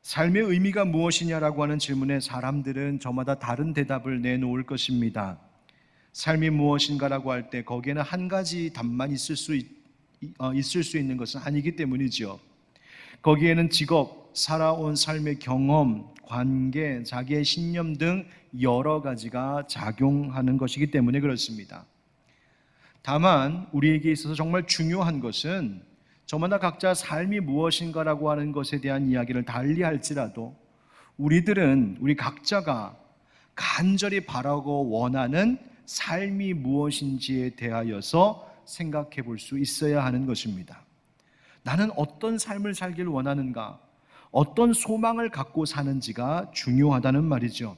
삶의 의미가 무엇이냐라고 하는 질문에 사람들은 저마다 다른 대답을 내놓을 것입니다. 삶이 무엇인가라고 할 때 거기에는 한 가지 답만 있을 수 있는 것은 아니기 때문이죠. 거기에는 직업, 살아온 삶의 경험, 관계, 자기의 신념 등 여러 가지가 작용하는 것이기 때문에 그렇습니다. 다만 우리에게 있어서 정말 중요한 것은 저마다 각자 삶이 무엇인가라고 하는 것에 대한 이야기를 달리 할지라도 우리 각자가 간절히 바라고 원하는 삶이 무엇인지에 대하여서 생각해 볼 수 있어야 하는 것입니다. 나는 어떤 삶을 살길 원하는가? 어떤 소망을 갖고 사는지가 중요하다는 말이죠.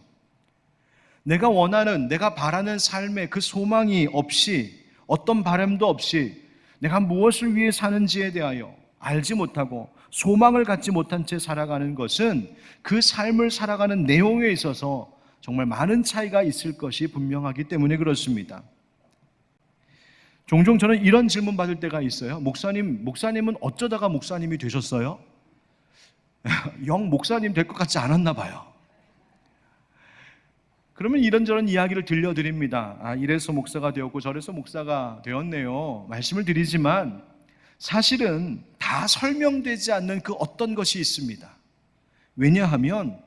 내가 바라는 삶의 그 소망이 없이, 어떤 바람도 없이 내가 무엇을 위해 사는지에 대하여 알지 못하고 소망을 갖지 못한 채 살아가는 것은 그 삶을 살아가는 내용에 있어서 정말 많은 차이가 있을 것이 분명하기 때문에 그렇습니다. 종종 저는 이런 질문 받을 때가 있어요. 목사님은 어쩌다가 목사님이 되셨어요? 영 목사님 될 것 같지 않았나 봐요. 그러면 이런저런 이야기를 들려드립니다. 이래서 목사가 되었고 저래서 목사가 되었네요. 말씀을 드리지만 사실은 다 설명되지 않는 그 어떤 것이 있습니다. 왜냐하면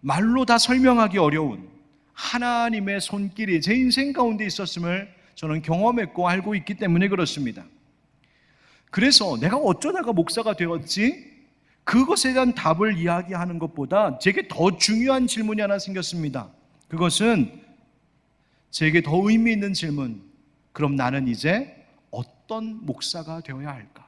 말로 다 설명하기 어려운 하나님의 손길이 제 인생 가운데 있었음을 저는 경험했고 알고 있기 때문에 그렇습니다. 그래서 내가 어쩌다가 목사가 되었지? 그것에 대한 답을 이야기하는 것보다 제게 더 중요한 질문이 하나 생겼습니다. 그것은 제게 더 의미 있는 질문. 그럼 나는 이제 어떤 목사가 되어야 할까?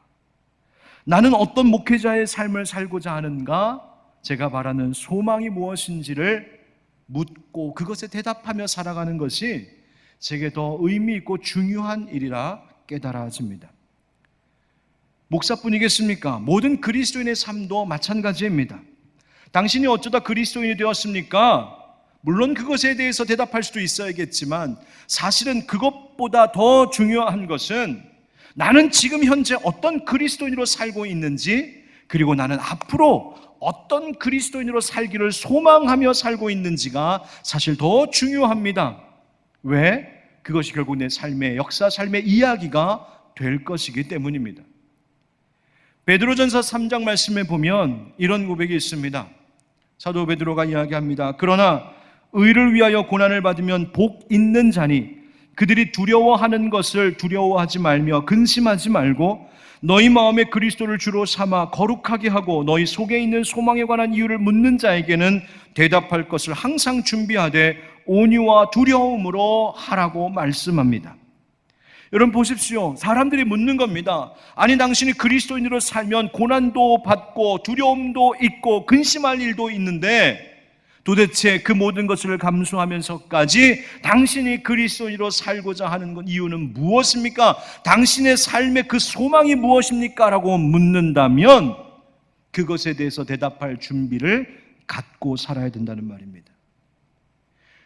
나는 어떤 목회자의 삶을 살고자 하는가? 제가 바라는 소망이 무엇인지를 묻고 그것에 대답하며 살아가는 것이 제게 더 의미 있고 중요한 일이라 깨달아집니다. 목사뿐이겠습니까? 모든 그리스도인의 삶도 마찬가지입니다. 당신이 어쩌다 그리스도인이 되었습니까? 물론 그것에 대해서 대답할 수도 있어야겠지만 사실은 그것보다 더 중요한 것은 나는 지금 현재 어떤 그리스도인으로 살고 있는지, 그리고 나는 앞으로 어떤 그리스도인으로 살기를 소망하며 살고 있는지가 사실 더 중요합니다. 왜? 그것이 결국 내 삶의 역사, 삶의 이야기가 될 것이기 때문입니다. 베드로전서 3장 말씀에 보면 이런 고백이 있습니다. 사도 베드로가 이야기합니다. 그러나 의를 위하여 고난을 받으면 복 있는 자니 그들이 두려워하는 것을 두려워하지 말며 근심하지 말고 너희 마음에 그리스도를 주로 삼아 거룩하게 하고 너희 속에 있는 소망에 관한 이유를 묻는 자에게는 대답할 것을 항상 준비하되 온유와 두려움으로 하라고 말씀합니다. 여러분 보십시오. 사람들이 묻는 겁니다. 아니 당신이 그리스도인으로 살면 고난도 받고 두려움도 있고 근심할 일도 있는데 도대체 그 모든 것을 감수하면서까지 당신이 그리스도인으로 살고자 하는 이유는 무엇입니까? 당신의 삶의 그 소망이 무엇입니까? 라고 묻는다면 그것에 대해서 대답할 준비를 갖고 살아야 된다는 말입니다.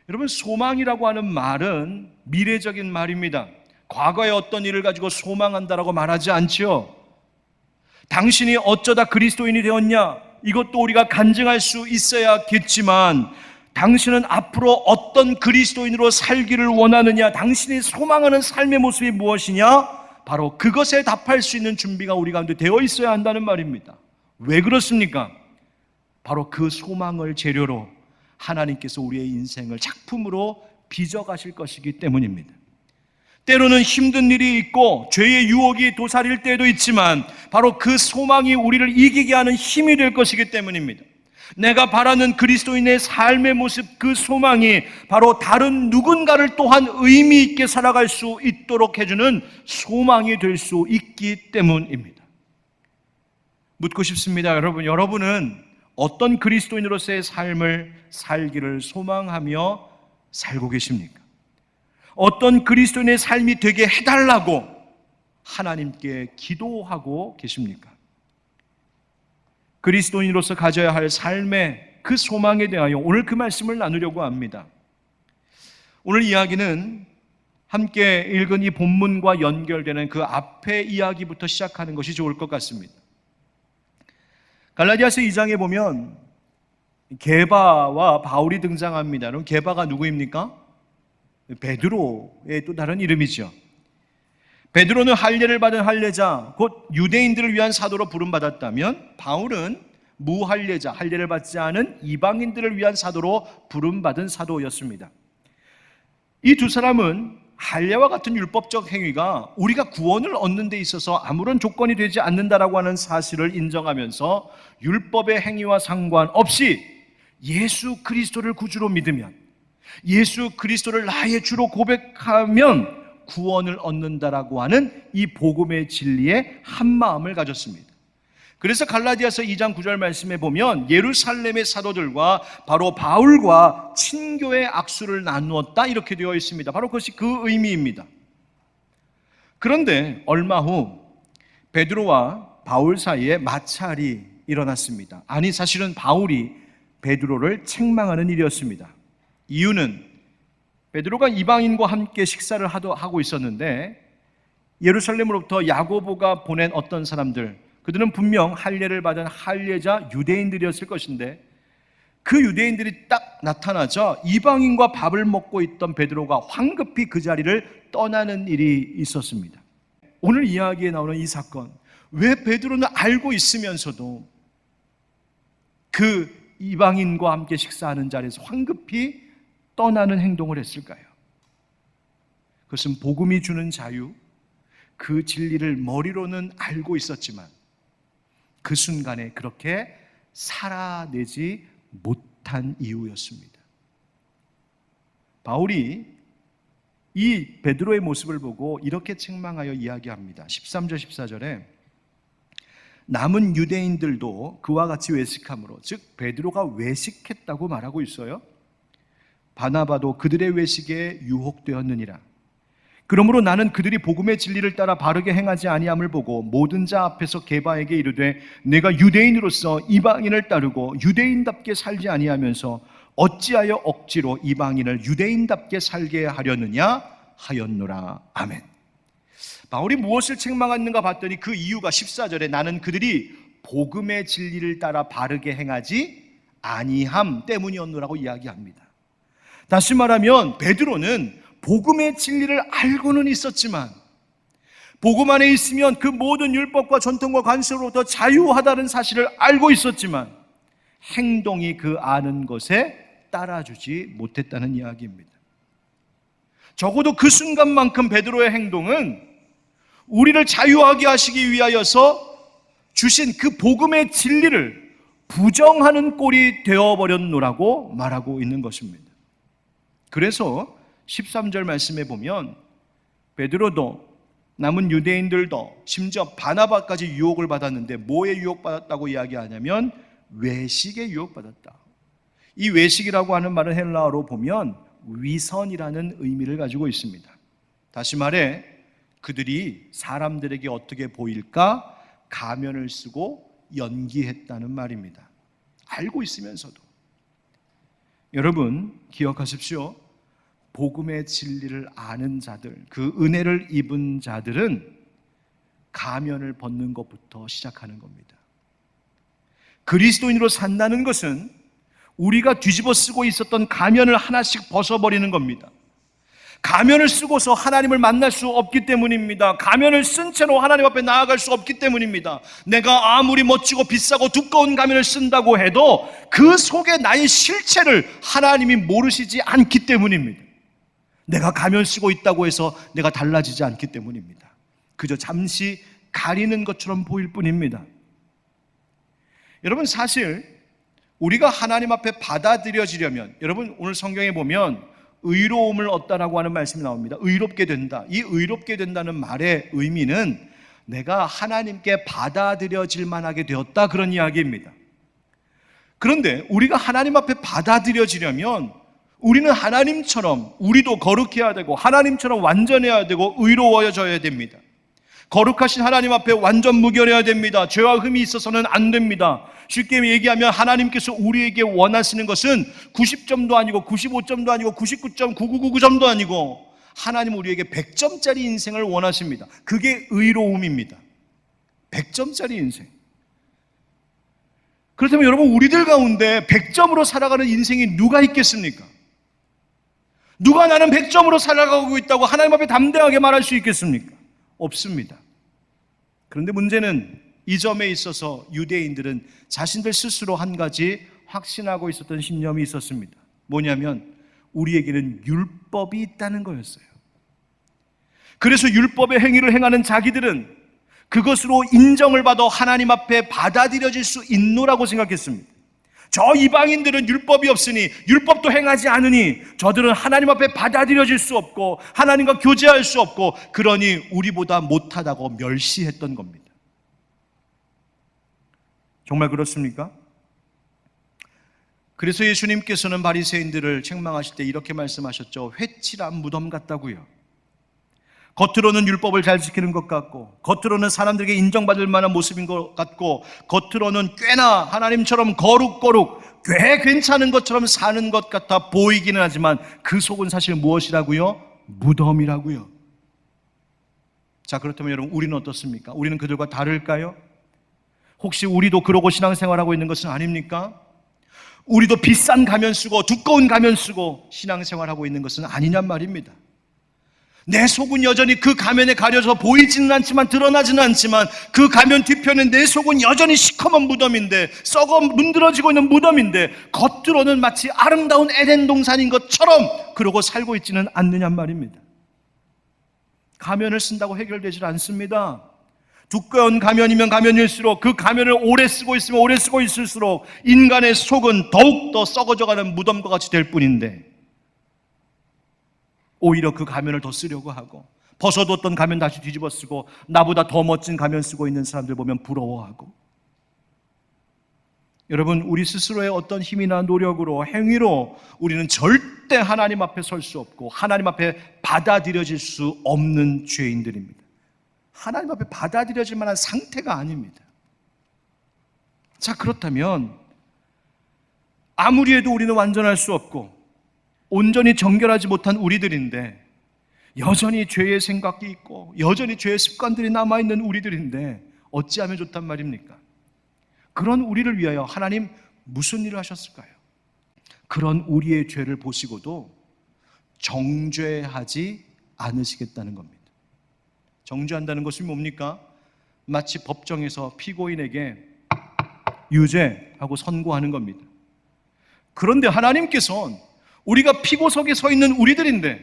여러분 소망이라고 하는 말은 미래적인 말입니다. 과거에 어떤 일을 가지고 소망한다라고 말하지 않죠. 당신이 어쩌다 그리스도인이 되었냐? 이것도 우리가 간증할 수 있어야겠지만 당신은 앞으로 어떤 그리스도인으로 살기를 원하느냐? 당신이 소망하는 삶의 모습이 무엇이냐? 바로 그것에 답할 수 있는 준비가 우리 가운데 되어 있어야 한다는 말입니다. 왜 그렇습니까? 바로 그 소망을 재료로 하나님께서 우리의 인생을 작품으로 빚어가실 것이기 때문입니다. 때로는 힘든 일이 있고 죄의 유혹이 도사릴 때도 있지만 바로 그 소망이 우리를 이기게 하는 힘이 될 것이기 때문입니다. 내가 바라는 그리스도인의 삶의 모습, 그 소망이 바로 다른 누군가를 또한 의미 있게 살아갈 수 있도록 해주는 소망이 될 수 있기 때문입니다. 묻고 싶습니다. 여러분은 어떤 그리스도인으로서의 삶을 살기를 소망하며 살고 계십니까? 어떤 그리스도인의 삶이 되게 해달라고 하나님께 기도하고 계십니까? 그리스도인으로서 가져야 할 삶의 그 소망에 대하여 오늘 그 말씀을 나누려고 합니다. 오늘 이야기는 함께 읽은 이 본문과 연결되는 그 앞의 이야기부터 시작하는 것이 좋을 것 같습니다. 갈라디아서 2장에 보면 게바와 바울이 등장합니다. 그럼 게바가 누구입니까? 베드로의 또 다른 이름이죠. 베드로는 할례를 받은 할례자, 곧 유대인들을 위한 사도로 부름받았다면 바울은 무할례자, 할례를 받지 않은 이방인들을 위한 사도로 부름받은 사도였습니다. 이 두 사람은 할례와 같은 율법적 행위가 우리가 구원을 얻는 데 있어서 아무런 조건이 되지 않는다라고 하는 사실을 인정하면서 율법의 행위와 상관없이 예수 그리스도를 구주로 믿으면, 예수 그리스도를 나의 주로 고백하면 구원을 얻는다라고 하는 이 복음의 진리에 한 마음을 가졌습니다. 그래서 갈라디아서 2장 9절 말씀에 보면 예루살렘의 사도들과 바로 바울과 친교의 악수를 나누었다 이렇게 되어 있습니다. 바로 그것이 그 의미입니다. 그런데 얼마 후 베드로와 바울 사이에 마찰이 일어났습니다. 아니, 사실은 바울이 베드로를 책망하는 일이었습니다. 이유는 베드로가 이방인과 함께 식사를 하고 있었는데 예루살렘으로부터 야고보가 보낸 어떤 사람들, 그들은 분명 할례를 받은 할례자 유대인들이었을 것인데 그 유대인들이 딱 나타나자 이방인과 밥을 먹고 있던 베드로가 황급히 그 자리를 떠나는 일이 있었습니다. 오늘 이야기에 나오는 이 사건, 왜 베드로는 알고 있으면서도 그 이방인과 함께 식사하는 자리에서 황급히 떠나는 행동을 했을까요? 그것은 복음이 주는 자유, 그 진리를 머리로는 알고 있었지만 그 순간에 그렇게 살아내지 못한 이유였습니다. 바울이 이 베드로의 모습을 보고 이렇게 책망하여 이야기합니다. 13절 14절에 남은 유대인들도 그와 같이 외식함으로, 즉 베드로가 외식했다고 말하고 있어요. 바나바도 그들의 외식에 유혹되었느니라. 그러므로 나는 그들이 복음의 진리를 따라 바르게 행하지 아니함을 보고 모든 자 앞에서 게바에게 이르되 내가 유대인으로서 이방인을 따르고 유대인답게 살지 아니하면서 어찌하여 억지로 이방인을 유대인답게 살게 하려느냐 하였노라. 아멘. 바울이 무엇을 책망하는가 봤더니 그 이유가 14절에 나는 그들이 복음의 진리를 따라 바르게 행하지 아니함 때문이었노라고 이야기합니다. 다시 말하면 베드로는 복음의 진리를 알고는 있었지만 복음 안에 있으면 그 모든 율법과 전통과 관습으로부터 자유하다는 사실을 알고 있었지만 행동이 그 아는 것에 따라주지 못했다는 이야기입니다. 적어도 그 순간만큼 베드로의 행동은 우리를 자유하게 하시기 위하여서 주신 그 복음의 진리를 부정하는 꼴이 되어버렸노라고 말하고 있는 것입니다. 그래서 13절 말씀에 보면 베드로도 남은 유대인들도 심지어 바나바까지 유혹을 받았는데 뭐에 유혹받았다고 이야기하냐면 외식에 유혹받았다. 이 외식이라고 하는 말은 헬라어로 보면 위선이라는 의미를 가지고 있습니다. 다시 말해 그들이 사람들에게 어떻게 보일까 가면을 쓰고 연기했다는 말입니다. 알고 있으면서도. 여러분 기억하십시오. 복음의 진리를 아는 자들, 그 은혜를 입은 자들은 가면을 벗는 것부터 시작하는 겁니다. 그리스도인으로 산다는 것은 우리가 뒤집어 쓰고 있었던 가면을 하나씩 벗어버리는 겁니다. 가면을 쓰고서 하나님을 만날 수 없기 때문입니다. 가면을 쓴 채로 하나님 앞에 나아갈 수 없기 때문입니다. 내가 아무리 멋지고 비싸고 두꺼운 가면을 쓴다고 해도 그 속에 나의 실체를 하나님이 모르시지 않기 때문입니다. 내가 가면 쓰고 있다고 해서 내가 달라지지 않기 때문입니다. 그저 잠시 가리는 것처럼 보일 뿐입니다. 여러분 사실 우리가 하나님 앞에 받아들여지려면, 여러분 오늘 성경에 보면 의로움을 얻다라고 하는 말씀이 나옵니다. 의롭게 된다. 이 의롭게 된다는 말의 의미는 내가 하나님께 받아들여질 만하게 되었다, 그런 이야기입니다. 그런데 우리가 하나님 앞에 받아들여지려면 우리는 하나님처럼 우리도 거룩해야 되고 하나님처럼 완전해야 되고 의로워져야 됩니다. 거룩하신 하나님 앞에 완전 무결해야 됩니다. 죄와 흠이 있어서는 안 됩니다. 쉽게 얘기하면 하나님께서 우리에게 원하시는 것은 90점도 아니고 95점도 아니고 99.9999점도 아니고 하나님 우리에게 100점짜리 인생을 원하십니다. 그게 의로움입니다. 100점짜리 인생. 그렇다면 여러분, 우리들 가운데 100점으로 살아가는 인생이 누가 있겠습니까? 누가 나는 100점으로 살아가고 있다고 하나님 앞에 담대하게 말할 수 있겠습니까? 없습니다. 그런데 문제는 이 점에 있어서 유대인들은 자신들 스스로 한 가지 확신하고 있었던 신념이 있었습니다. 뭐냐면 우리에게는 율법이 있다는 거였어요. 그래서 율법의 행위를 행하는 자기들은 그것으로 인정을 받아 하나님 앞에 받아들여질 수 있노라고 생각했습니다. 저 이방인들은 율법이 없으니, 율법도 행하지 않으니 저들은 하나님 앞에 받아들여질 수 없고 하나님과 교제할 수 없고, 그러니 우리보다 못하다고 멸시했던 겁니다. 정말 그렇습니까? 그래서 예수님께서는 바리새인들을 책망하실 때 이렇게 말씀하셨죠. 회칠한 무덤 같다고요. 겉으로는 율법을 잘 지키는 것 같고, 겉으로는 사람들에게 인정받을 만한 모습인 것 같고, 겉으로는 꽤나 하나님처럼 거룩 꽤 괜찮은 것처럼 사는 것 같아 보이기는 하지만 그 속은 사실 무엇이라고요? 무덤이라고요. 자, 그렇다면 여러분, 우리는 어떻습니까? 우리는 그들과 다를까요? 혹시 우리도 그러고 신앙생활하고 있는 것은 아닙니까? 우리도 비싼 가면 쓰고 두꺼운 가면 쓰고 신앙생활하고 있는 것은 아니냔 말입니다. 내 속은 여전히 그 가면에 가려져 보이지는 않지만, 드러나지는 않지만, 그 가면 뒤편에 내 속은 여전히 시커먼 무덤인데, 썩어 문드러지고 있는 무덤인데, 겉으로는 마치 아름다운 에덴 동산인 것처럼 그러고 살고 있지는 않느냔 말입니다. 가면을 쓴다고 해결되질 않습니다. 두꺼운 가면이면 가면일수록, 그 가면을 오래 쓰고 있으면 오래 쓰고 있을수록 인간의 속은 더욱더 썩어져가는 무덤과 같이 될 뿐인데, 오히려 그 가면을 더 쓰려고 하고, 벗어뒀던 가면 다시 뒤집어 쓰고, 나보다 더 멋진 가면 쓰고 있는 사람들 보면 부러워하고. 여러분, 우리 스스로의 어떤 힘이나 노력으로, 행위로 우리는 절대 하나님 앞에 설 수 없고 하나님 앞에 받아들여질 수 없는 죄인들입니다. 하나님 앞에 받아들여질 만한 상태가 아닙니다. 자, 그렇다면 아무리 해도 우리는 완전할 수 없고 온전히 정결하지 못한 우리들인데, 여전히 죄의 생각이 있고 여전히 죄의 습관들이 남아있는 우리들인데 어찌하면 좋단 말입니까? 그런 우리를 위하여 하나님 무슨 일을 하셨을까요? 그런 우리의 죄를 보시고도 정죄하지 않으시겠다는 겁니다. 정죄한다는 것이 뭡니까? 마치 법정에서 피고인에게 유죄하고 선고하는 겁니다. 그런데 하나님께서는 우리가 피고석에 서 있는 우리들인데,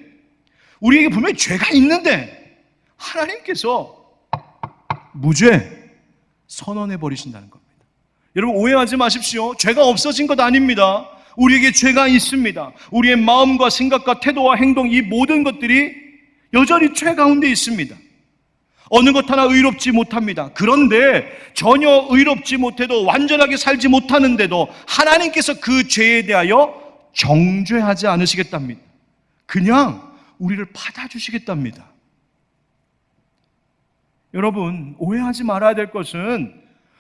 우리에게 분명히 죄가 있는데 하나님께서 무죄 선언해 버리신다는 겁니다. 여러분, 오해하지 마십시오. 죄가 없어진 것 아닙니다. 우리에게 죄가 있습니다. 우리의 마음과 생각과 태도와 행동, 이 모든 것들이 여전히 죄 가운데 있습니다. 어느 것 하나 의롭지 못합니다. 그런데 전혀 의롭지 못해도, 완전하게 살지 못하는데도 하나님께서 그 죄에 대하여 정죄하지 않으시겠답니다. 그냥 우리를 받아주시겠답니다. 여러분, 오해하지 말아야 될 것은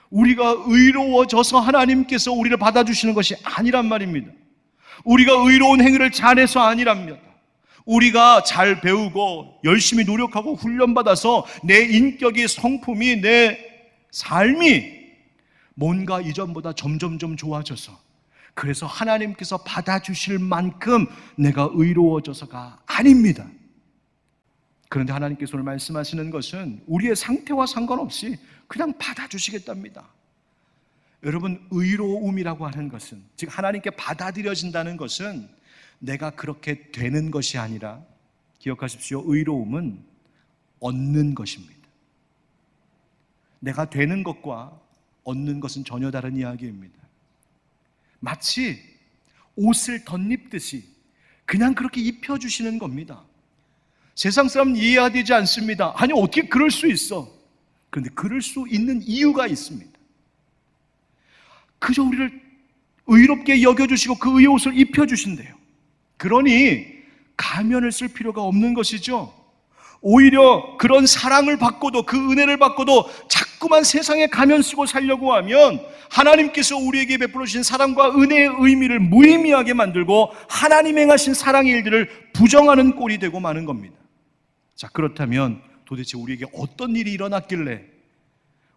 우리가 의로워져서 하나님께서 우리를 받아주시는 것이 아니란 말입니다. 우리가 의로운 행위를 잘해서 아니랍니다. 우리가 잘 배우고 열심히 노력하고 훈련받아서 내 인격이, 성품이, 내 삶이 뭔가 이전보다 점점점 좋아져서, 그래서 하나님께서 받아주실 만큼 내가 의로워져서가 아닙니다. 그런데 하나님께서 오늘 말씀하시는 것은 우리의 상태와 상관없이 그냥 받아주시겠답니다. 여러분, 의로움이라고 하는 것은, 즉 하나님께 받아들여진다는 것은 내가 그렇게 되는 것이 아니라, 기억하십시오, 의로움은 얻는 것입니다. 내가 되는 것과 얻는 것은 전혀 다른 이야기입니다. 마치 옷을 덧입듯이 그냥 그렇게 입혀주시는 겁니다. 세상 사람은 이해가 되지 않습니다. 아니, 어떻게 그럴 수 있어? 그런데 그럴 수 있는 이유가 있습니다. 그저 우리를 의롭게 여겨주시고 그 의의 옷을 입혀주신대요. 그러니 가면을 쓸 필요가 없는 것이죠. 오히려 그런 사랑을 받고도, 그 은혜를 받고도 자꾸만 세상에 가면 쓰고 살려고 하면 하나님께서 우리에게 베풀어 주신 사랑과 은혜의 의미를 무의미하게 만들고 하나님 행하신 사랑의 일들을 부정하는 꼴이 되고 마는 겁니다. 자, 그렇다면 도대체 우리에게 어떤 일이 일어났길래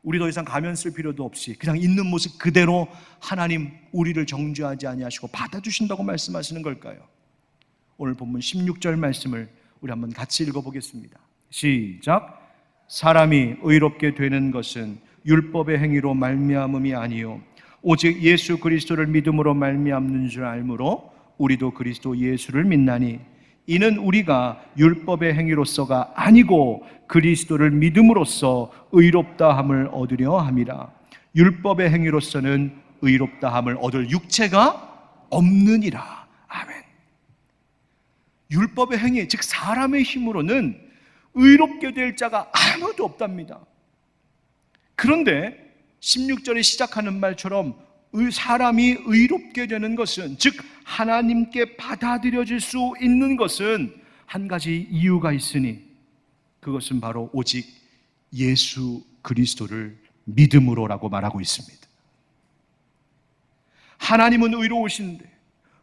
우리 더 이상 가면 쓸 필요도 없이 그냥 있는 모습 그대로 하나님 우리를 정죄하지 아니하시고 받아주신다고 말씀하시는 걸까요? 오늘 본문 16절 말씀을 우리 한번 같이 읽어보겠습니다. 시작. 사람이 의롭게 되는 것은 율법의 행위로 말미암음이 아니요 오직 예수 그리스도를 믿음으로 말미암는 줄 알므로 우리도 그리스도 예수를 믿나니 이는 우리가 율법의 행위로서가 아니고 그리스도를 믿음으로써 의롭다함을 얻으려 함이라. 율법의 행위로서는 의롭다함을 얻을 육체가 없느니라. 아멘. 율법의 행위, 즉 사람의 힘으로는 의롭게 될 자가 아무도 없답니다. 그런데 16절에 시작하는 말처럼 사람이 의롭게 되는 것은, 즉 하나님께 받아들여질 수 있는 것은 한 가지 이유가 있으니 그것은 바로 오직 예수 그리스도를 믿음으로라고 말하고 있습니다. 하나님은 의로우신데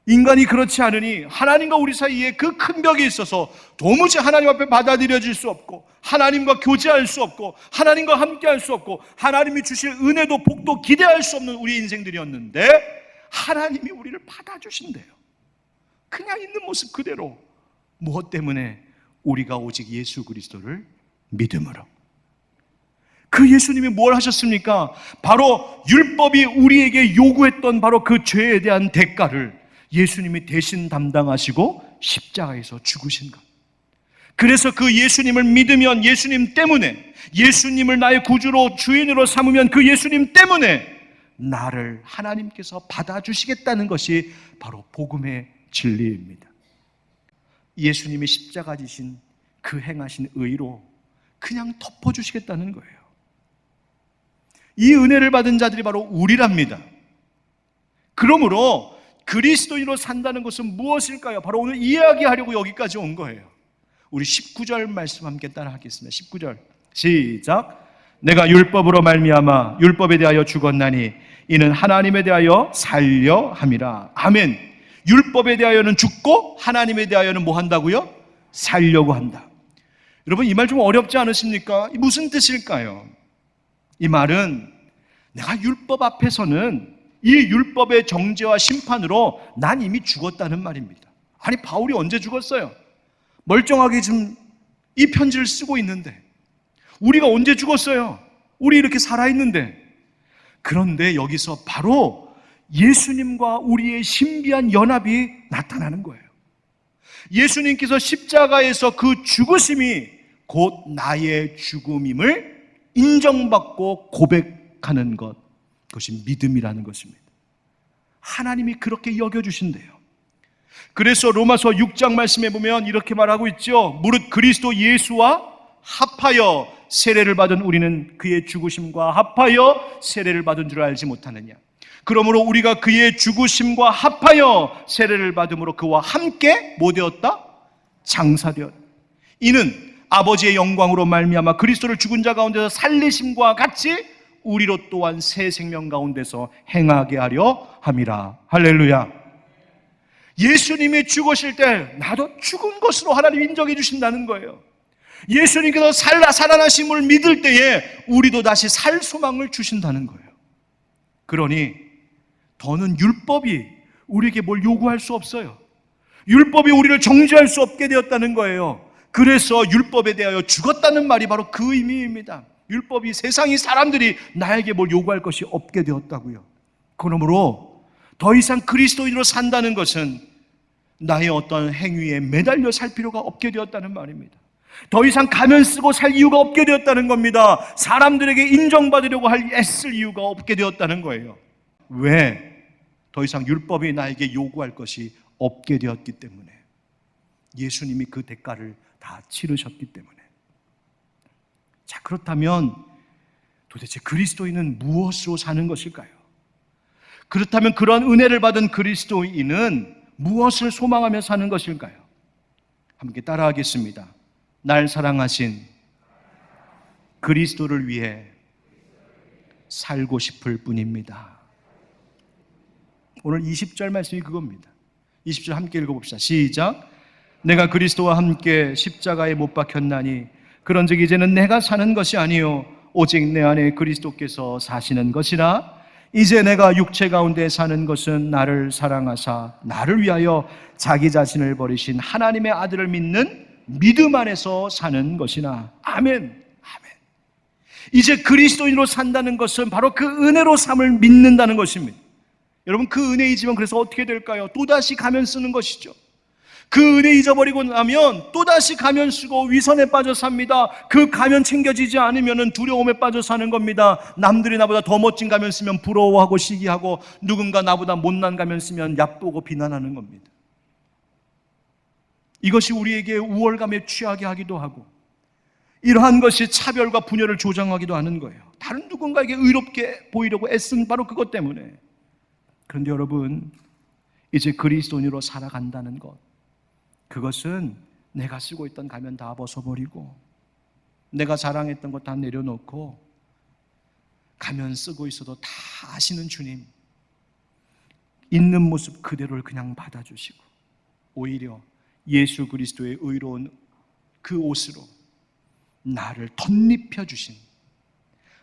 인간이 그렇지 않으니 하나님과 우리 사이에 그 큰 벽이 있어서 도무지 하나님 앞에 받아들여질 수 없고 하나님과 교제할 수 없고 하나님과 함께할 수 없고 하나님이 주실 은혜도 복도 기대할 수 없는 우리 인생들이었는데 하나님이 우리를 받아주신대요. 그냥 있는 모습 그대로. 무엇 때문에? 우리가 오직 예수 그리스도를 믿음으로. 그 예수님이 뭘 하셨습니까? 바로 율법이 우리에게 요구했던 바로 그 죄에 대한 대가를 예수님이 대신 담당하시고 십자가에서 죽으신 것. 그래서 그 예수님을 믿으면, 예수님 때문에, 예수님을 나의 구주로 주인으로 삼으면 그 예수님 때문에 나를 하나님께서 받아주시겠다는 것이 바로 복음의 진리입니다. 예수님이 십자가 지신 그 행하신 의로 그냥 덮어주시겠다는 거예요. 이 은혜를 받은 자들이 바로 우리랍니다. 그러므로 그리스도인으로 산다는 것은 무엇일까요? 바로 오늘 이야기하려고 여기까지 온 거예요. 우리 19절 말씀 함께 따라 하겠습니다. 19절 시작. 내가 율법으로 말미암아 율법에 대하여 죽었나니 이는 하나님에 대하여 살려 함이라. 아멘. 율법에 대하여는 죽고 하나님에 대하여는 뭐 한다고요? 살려고 한다. 여러분 이 말 좀 어렵지 않으십니까? 무슨 뜻일까요? 이 말은 내가 율법 앞에서는 이 율법의 정죄와 심판으로 난 이미 죽었다는 말입니다. 아니 바울이 언제 죽었어요? 멀쩡하게 지금 이 편지를 쓰고 있는데 우리가 언제 죽었어요? 우리 이렇게 살아있는데. 그런데 여기서 바로 예수님과 우리의 신비한 연합이 나타나는 거예요. 예수님께서 십자가에서 그 죽으심이 곧 나의 죽음임을 인정받고 고백하는 것, 그것이 믿음이라는 것입니다. 하나님이 그렇게 여겨주신대요. 그래서 로마서 6장 말씀에 보면 이렇게 말하고 있죠. 무릇 그리스도 예수와 합하여 세례를 받은 우리는 그의 죽으심과 합하여 세례를 받은 줄 알지 못하느냐. 그러므로 우리가 그의 죽으심과 합하여 세례를 받음으로 그와 함께 뭐 되었다? 장사되었다. 이는 아버지의 영광으로 말미암아 그리스도를 죽은 자 가운데서 살리심과 같이 우리로 또한 새 생명 가운데서 행하게 하려 함이라. 할렐루야. 예수님이 죽으실 때 나도 죽은 것으로 하나님 인정해 주신다는 거예요. 예수님께서 살아나심을 믿을 때에 우리도 다시 살 소망을 주신다는 거예요. 그러니 더는 율법이 우리에게 뭘 요구할 수 없어요. 율법이 우리를 정죄할 수 없게 되었다는 거예요. 그래서 율법에 대하여 죽었다는 말이 바로 그 의미입니다. 율법이 세상이 사람들이 나에게 뭘 요구할 것이 없게 되었다고요. 그러므로 더 이상 그리스도인으로 산다는 것은 나의 어떤 행위에 매달려 살 필요가 없게 되었다는 말입니다. 더 이상 가면 쓰고 살 이유가 없게 되었다는 겁니다. 사람들에게 인정받으려고 애쓸 이유가 없게 되었다는 거예요. 왜? 더 이상 율법이 나에게 요구할 것이 없게 되었기 때문에. 예수님이 그 대가를 다 치르셨기 때문에. 자, 그렇다면 도대체 그리스도인은 무엇으로 사는 것일까요? 그렇다면 그런 은혜를 받은 그리스도인은 무엇을 소망하며 사는 것일까요? 함께 따라하겠습니다. 날 사랑하신 그리스도를 위해 살고 싶을 뿐입니다. 오늘 20절 말씀이 그겁니다. 20절 함께 읽어봅시다. 시작. 내가 그리스도와 함께 십자가에 못 박혔나니 그런즉 이제는 내가 사는 것이 아니요 오직 내 안에 그리스도께서 사시는 것이라. 이제 내가 육체 가운데 사는 것은 나를 사랑하사 나를 위하여 자기 자신을 버리신 하나님의 아들을 믿는 믿음 안에서 사는 것이나. 아멘. 아멘. 이제 그리스도인으로 산다는 것은 바로 그 은혜로 삶을 믿는다는 것입니다. 여러분, 그 은혜이지만 그래서 어떻게 될까요? 또다시 가면 쓰는 것이죠. 그 은혜 잊어버리고 나면 또다시 가면 쓰고 위선에 빠져 삽니다. 그 가면 챙겨지지 않으면 두려움에 빠져 사는 겁니다. 남들이 나보다 더 멋진 가면 쓰면 부러워하고 시기하고, 누군가 나보다 못난 가면 쓰면 얕보고 비난하는 겁니다. 이것이 우리에게 우월감에 취하게 하기도 하고, 이러한 것이 차별과 분열을 조장하기도 하는 거예요. 다른 누군가에게 의롭게 보이려고 애쓴 바로 그것 때문에. 그런데 여러분, 이제 그리스도인으로 살아간다는 것, 그것은 내가 쓰고 있던 가면 다 벗어버리고, 내가 자랑했던 것 다 내려놓고, 가면 쓰고 있어도 다 아시는 주님, 있는 모습 그대로를 그냥 받아주시고, 오히려 예수 그리스도의 의로운 그 옷으로 나를 덧입혀 주신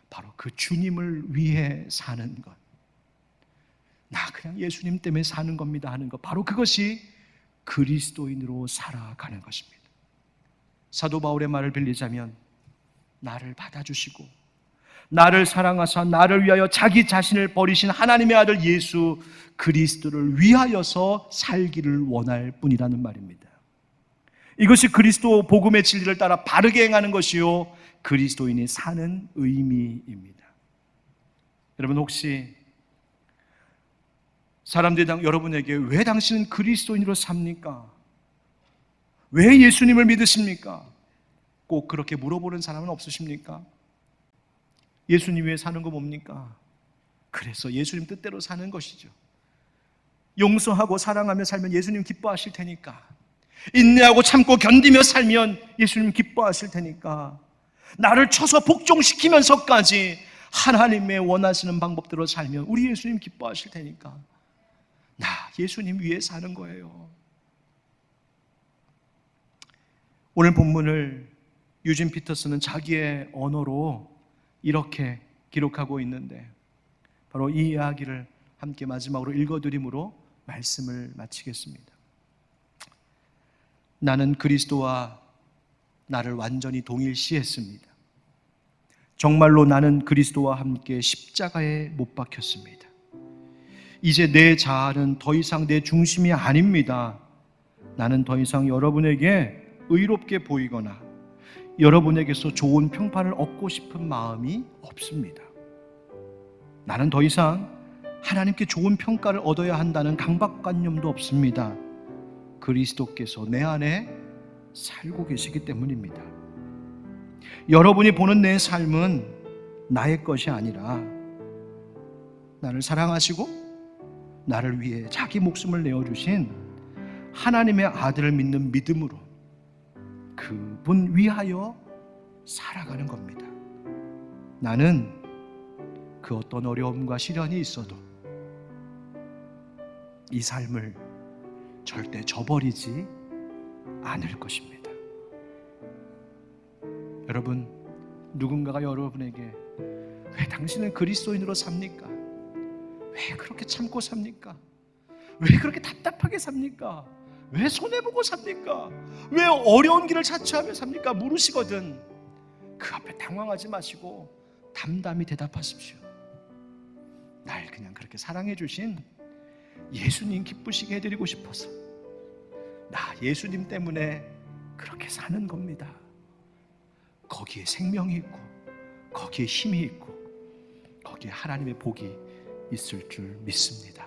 바로 그 주님을 위해 사는 것, 나 그냥 예수님 때문에 사는 겁니다 하는 것, 바로 그것이 그리스도인으로 살아가는 것입니다. 사도 바울의 말을 빌리자면, 나를 받아주시고 나를 사랑하사 나를 위하여 자기 자신을 버리신 하나님의 아들 예수 그리스도를 위하여서 살기를 원할 뿐이라는 말입니다. 이것이 그리스도 복음의 진리를 따라 바르게 행하는 것이요, 그리스도인이 사는 의미입니다. 여러분, 혹시 사람들이 여러분에게 왜 당신은 그리스도인으로 삽니까? 왜 예수님을 믿으십니까? 꼭 그렇게 물어보는 사람은 없으십니까? 예수님 위해 사는 거 뭡니까? 그래서 예수님 뜻대로 사는 것이죠. 용서하고 사랑하며 살면 예수님 기뻐하실 테니까, 인내하고 참고 견디며 살면 예수님 기뻐하실 테니까, 나를 쳐서 복종시키면서까지 하나님의 원하시는 방법대로 살면 우리 예수님 기뻐하실 테니까, 나 예수님 위해 사는 거예요. 오늘 본문을 유진 피터스는 자기의 언어로 이렇게 기록하고 있는데, 바로 이 이야기를 함께 마지막으로 읽어드림으로 말씀을 마치겠습니다. 나는 그리스도와 나를 완전히 동일시했습니다. 정말로 나는 그리스도와 함께 십자가에 못 박혔습니다. 이제 내 자아는 더 이상 내 중심이 아닙니다. 나는 더 이상 여러분에게 의롭게 보이거나 여러분에게서 좋은 평판을 얻고 싶은 마음이 없습니다. 나는 더 이상 하나님께 좋은 평가를 얻어야 한다는 강박관념도 없습니다. 그리스도께서 내 안에 살고 계시기 때문입니다. 여러분이 보는 내 삶은 나의 것이 아니라 나를 사랑하시고 나를 위해 자기 목숨을 내어주신 하나님의 아들을 믿는 믿음으로 그분 위하여 살아가는 겁니다. 나는 그 어떤 어려움과 시련이 있어도 이 삶을 절대 저버리지 않을 것입니다. 여러분, 누군가가 여러분에게 왜 당신은 그리스도인으로 삽니까? 왜 그렇게 참고 삽니까? 왜 그렇게 답답하게 삽니까? 왜 손해보고 삽니까? 왜 어려운 길을 자처하며 삽니까? 물으시거든. 그 앞에 당황하지 마시고 담담히 대답하십시오. 날 그냥 그렇게 사랑해 주신 예수님 기쁘시게 해드리고 싶어서 나 예수님 때문에 그렇게 사는 겁니다. 거기에 생명이 있고 거기에 힘이 있고 거기에 하나님의 복이 있을 줄 믿습니다.